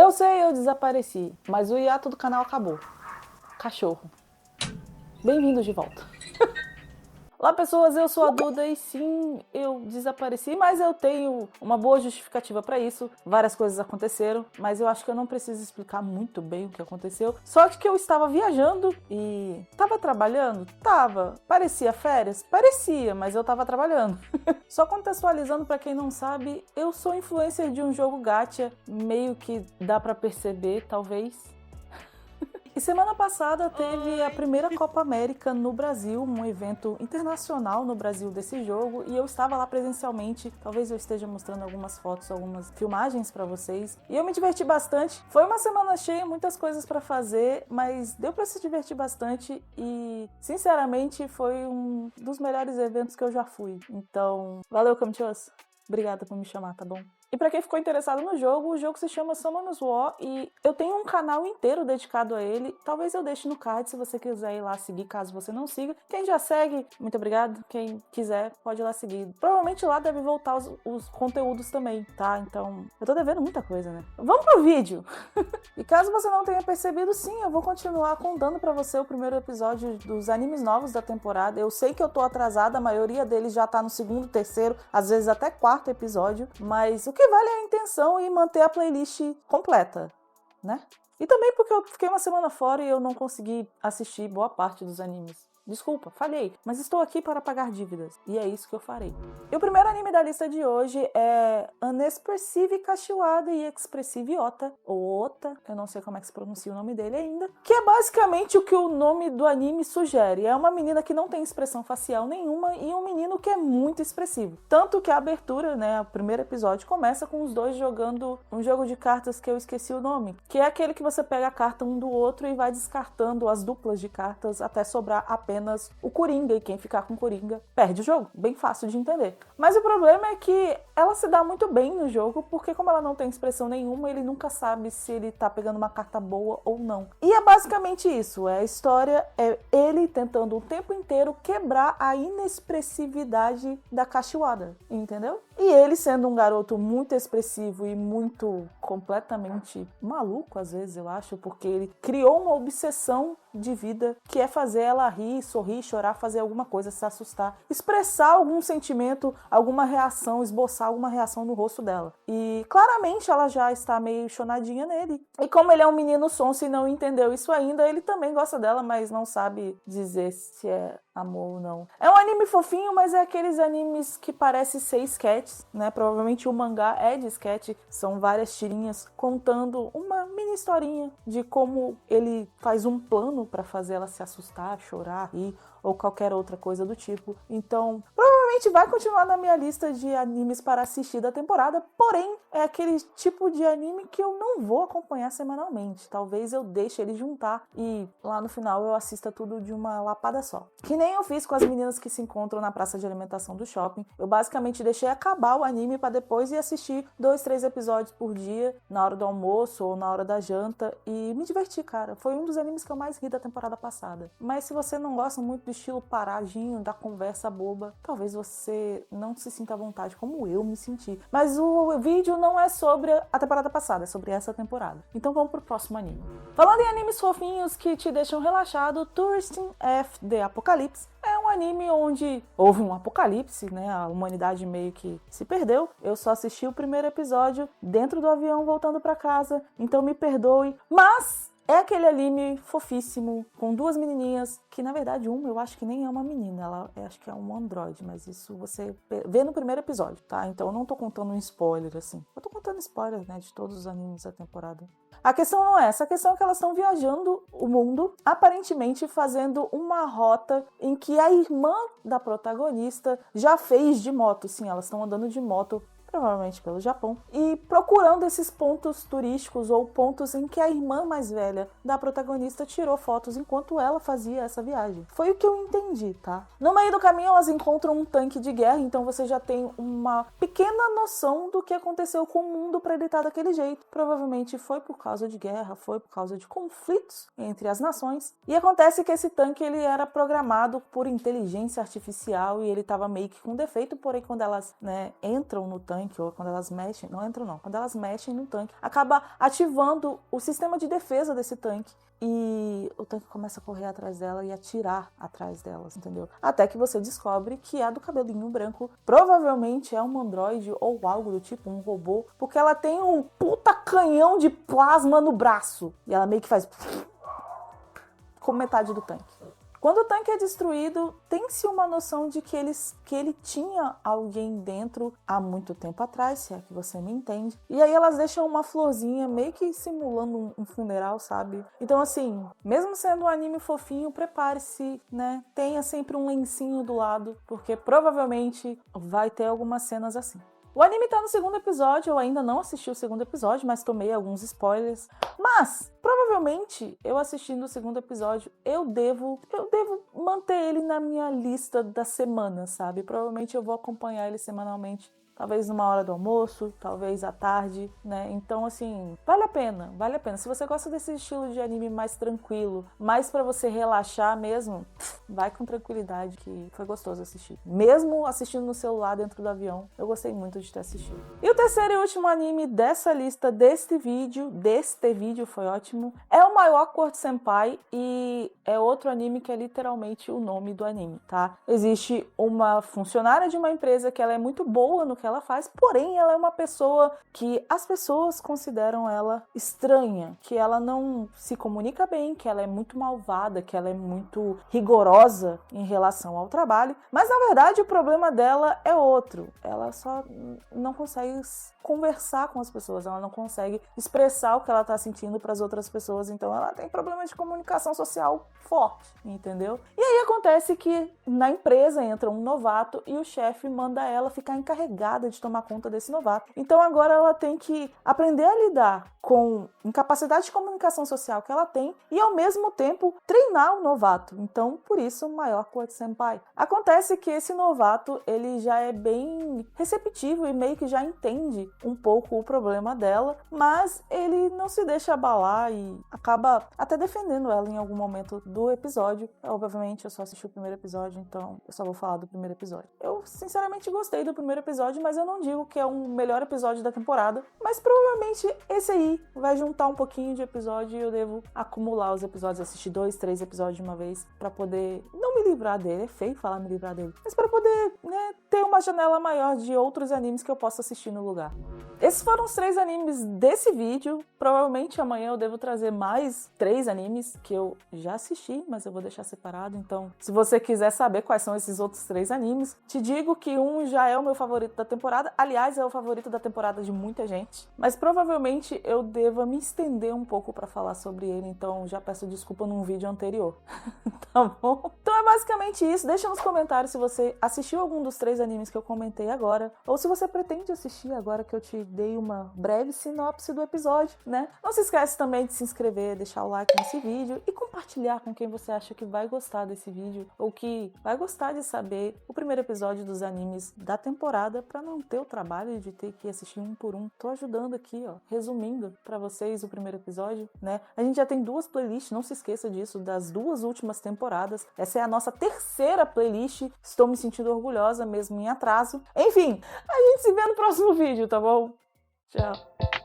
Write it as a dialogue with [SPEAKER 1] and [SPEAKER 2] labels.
[SPEAKER 1] Eu sei, eu desapareci, mas o hiato do canal acabou. Cachorro. Bem-vindos de volta. Olá pessoas, eu sou a Duda e sim, eu desapareci, mas eu tenho uma boa justificativa para isso. Várias coisas aconteceram, mas eu acho que eu não preciso explicar muito bem o que aconteceu. Só que eu estava viajando e tava trabalhando? Tava. Parecia férias? Parecia, mas eu tava trabalhando. Só contextualizando para quem não sabe, eu sou influencer de um jogo gacha, meio que dá para perceber, talvez. E semana passada teve a primeira Copa América no Brasil, um evento internacional no Brasil desse jogo, e eu estava lá presencialmente. Talvez eu esteja mostrando algumas fotos, algumas filmagens para vocês. E eu me diverti bastante. Foi uma semana cheia, muitas coisas para fazer, mas deu para se divertir bastante e, sinceramente, foi um dos melhores eventos que eu já fui. Então, valeu, Camchos. Obrigada por me chamar, tá bom? E pra quem ficou interessado no jogo, o jogo se chama Summoners War e eu tenho um canal inteiro dedicado a ele. Talvez eu deixe no card se você quiser ir lá seguir, caso você não siga. Quem já segue, muito obrigado. Quem quiser, pode ir lá seguir. Provavelmente lá deve voltar os conteúdos também, tá? Então, eu tô devendo muita coisa, né? Vamos pro vídeo! E caso você não tenha percebido, sim, eu vou continuar contando pra você o primeiro episódio dos animes novos da temporada. Eu sei que eu tô atrasada, a maioria deles já tá no segundo, terceiro, às vezes até quarto episódio, mas o que vale é a intenção e manter a playlist completa, né? E também porque eu fiquei uma semana fora e eu não consegui assistir boa parte dos animes. Desculpa, falhei, mas estou aqui para pagar dívidas, e é isso que eu farei. E o primeiro anime da lista de hoje é Unexpressive Kashiwada e Expressive Ota, ou Ota, eu não sei como é que se pronuncia o nome dele ainda, que é basicamente o que o nome do anime sugere. É uma menina que não tem expressão facial nenhuma e um menino que é muito expressivo. Tanto que a abertura, né, o primeiro episódio, começa com os dois jogando um jogo de cartas que eu esqueci o nome, que é aquele que você pega a carta um do outro e vai descartando as duplas de cartas até sobrar apenas o Coringa, e quem ficar com Coringa perde o jogo. Bem fácil de entender. Mas o problema é que ela se dá muito bem no jogo, porque como ela não tem expressão nenhuma, ele nunca sabe se ele tá pegando uma carta boa ou não. E é basicamente isso. A história é ele tentando o tempo inteiro quebrar a inexpressividade da Kashiwada, entendeu? E ele sendo um garoto muito expressivo e muito completamente maluco, às vezes, eu acho, porque ele criou uma obsessão de vida, que é fazer ela rir, sorrir, chorar, fazer alguma coisa, se assustar, expressar algum sentimento, alguma reação, esboçar alguma reação no rosto dela. E claramente ela já está meio chonadinha nele. E como ele é um menino sonso e não entendeu isso ainda, ele também gosta dela, mas não sabe dizer se é amor ou não. É um anime fofinho, mas é aqueles animes que parece ser sketches, né? Provavelmente o mangá é de sketch, são várias tirinhas contando uma mini historinha de como ele faz um plano para fazer ela se assustar, chorar, rir ou qualquer outra coisa do tipo. Então, provavelmente vai continuar na minha lista de animes para assistir da temporada, porém, é aquele tipo de anime que eu não vou acompanhar semanalmente. Talvez eu deixe ele juntar e lá no final eu assista tudo de uma lapada só. Que nem eu fiz com as meninas que se encontram na praça de alimentação do shopping. Eu basicamente deixei acabar o anime para depois ir assistir 2, 3 episódios por dia, na hora do almoço ou na hora da janta, e me diverti, cara. Foi um dos animes que eu mais ri da temporada passada. Mas se você não gosta muito do estilo paradinho, da conversa boba, talvez você não se sinta à vontade como eu me senti. Mas o vídeo não é sobre a temporada passada, é sobre essa temporada. Então vamos pro próximo anime. Falando em animes fofinhos que te deixam relaxado, Touristing F The Apocalypse é um anime onde houve um apocalipse, né? A humanidade meio que se perdeu. Eu só assisti o primeiro episódio dentro do avião voltando pra casa, então me perdoe. Mas é aquele anime fofíssimo, com duas menininhas, que na verdade eu acho que nem é uma menina, ela acho que é um androide, mas isso você vê no primeiro episódio, tá? Então eu não tô contando um spoiler, assim. Eu tô contando spoiler, né, de todos os animes da temporada. A questão não é essa, a questão é que elas estão viajando o mundo, aparentemente fazendo uma rota em que a irmã da protagonista já fez de moto. Sim, elas estão andando de moto, provavelmente pelo Japão, e procurando esses pontos turísticos ou pontos em que a irmã mais velha da protagonista tirou fotos enquanto ela fazia essa viagem. Foi o que eu entendi, tá? No meio do caminho elas encontram um tanque de guerra, então você já tem uma pequena noção do que aconteceu com o mundo para ele estar daquele jeito. Provavelmente foi por causa de guerra, foi por causa de conflitos entre as nações. E acontece que esse tanque ele era programado por inteligência artificial e ele estava meio que com defeito, porém quando elas, né, entram no tanque, tanque, ou quando elas mexem, não entram não, quando elas mexem no tanque, acaba ativando o sistema de defesa desse tanque. E o tanque começa a correr atrás dela e atirar atrás delas, entendeu? Até que você descobre que a do cabelinho branco provavelmente é um androide ou algo do tipo, um robô, porque ela tem um puta canhão de plasma no braço. E ela meio que faz com metade do tanque. Quando o tanque é destruído, tem-se uma noção de que ele tinha alguém dentro há muito tempo atrás, se é que você me entende. E aí elas deixam uma florzinha meio que simulando um funeral, sabe? Então assim, mesmo sendo um anime fofinho, prepare-se, né? Tenha sempre um lencinho do lado, porque provavelmente vai ter algumas cenas assim. O anime tá no segundo episódio, eu ainda não assisti o segundo episódio, mas tomei alguns spoilers. Mas, provavelmente, eu assistindo o segundo episódio, eu devo manter ele na minha lista da semana, sabe? Provavelmente eu vou acompanhar ele semanalmente. Talvez numa hora do almoço, talvez à tarde, né? Então, assim, vale a pena, vale a pena. Se você gosta desse estilo de anime mais tranquilo, mais pra você relaxar mesmo, vai com tranquilidade, que foi gostoso assistir. Mesmo assistindo no celular dentro do avião, eu gostei muito de ter assistido. E o terceiro e último anime dessa lista, deste vídeo foi ótimo, é o My Awkward Senpai, e é outro anime que é literalmente o nome do anime, tá? Existe uma funcionária de uma empresa que ela é muito boa no que ela faz, porém ela é uma pessoa que as pessoas consideram ela estranha, que ela não se comunica bem, que ela é muito malvada, que ela é muito rigorosa em relação ao trabalho, mas na verdade o problema dela é outro. Ela só não consegue conversar com as pessoas, ela não consegue expressar o que ela tá sentindo para as outras pessoas, então ela tem problema de comunicação social forte, entendeu? E aí acontece que na empresa entra um novato e o chefe manda ela ficar encarregada de tomar conta desse novato. Então agora ela tem que aprender a lidar com incapacidade de comunicação social que ela tem e ao mesmo tempo treinar o novato. Então, por isso, o maior Awkward Senpai. Acontece que esse novato, ele já é bem receptivo e meio que já entende um pouco o problema dela, mas ele não se deixa abalar e acaba até defendendo ela em algum momento do episódio. Obviamente, eu só assisti o primeiro episódio, então eu só vou falar do primeiro episódio. Eu, sinceramente, gostei do primeiro episódio, mas eu não digo que é o melhor episódio da temporada, mas provavelmente esse aí vai juntar um pouquinho de episódio e eu devo acumular os episódios, assistir 2, 3 episódios de uma vez pra poder não me livrar dele, é feio falar me livrar dele, mas pra poder, né, ter uma janela maior de outros animes que eu possa assistir no lugar. Esses foram os 3 animes desse vídeo. Provavelmente amanhã eu devo trazer mais 3 animes que eu já assisti, mas eu vou deixar separado. Então, se você quiser saber quais são esses outros 3 animes, te digo que um já é o meu favorito da temporada. Aliás, é o favorito da temporada de muita gente. Mas provavelmente eu deva me estender um pouco pra falar sobre ele. Então, já peço desculpa num vídeo anterior. Tá bom? Então é basicamente isso. Deixa nos comentários se você assistiu algum dos 3 animes que eu comentei agora. Ou se você pretende assistir agora que eu te dei uma breve sinopse do episódio, né? Não se esquece também de se inscrever, deixar o like nesse vídeo e compartilhar com quem você acha que vai gostar desse vídeo ou que vai gostar de saber o primeiro episódio dos animes da temporada para não ter o trabalho de ter que assistir um por um. Tô ajudando aqui, ó, resumindo para vocês o primeiro episódio, né? A gente já tem 2 playlists, não se esqueça disso, das 2 últimas temporadas. Essa é a nossa 3ª playlist. Estou me sentindo orgulhosa mesmo em atraso. Enfim, a gente se vê no próximo vídeo, tá bom? Tchau.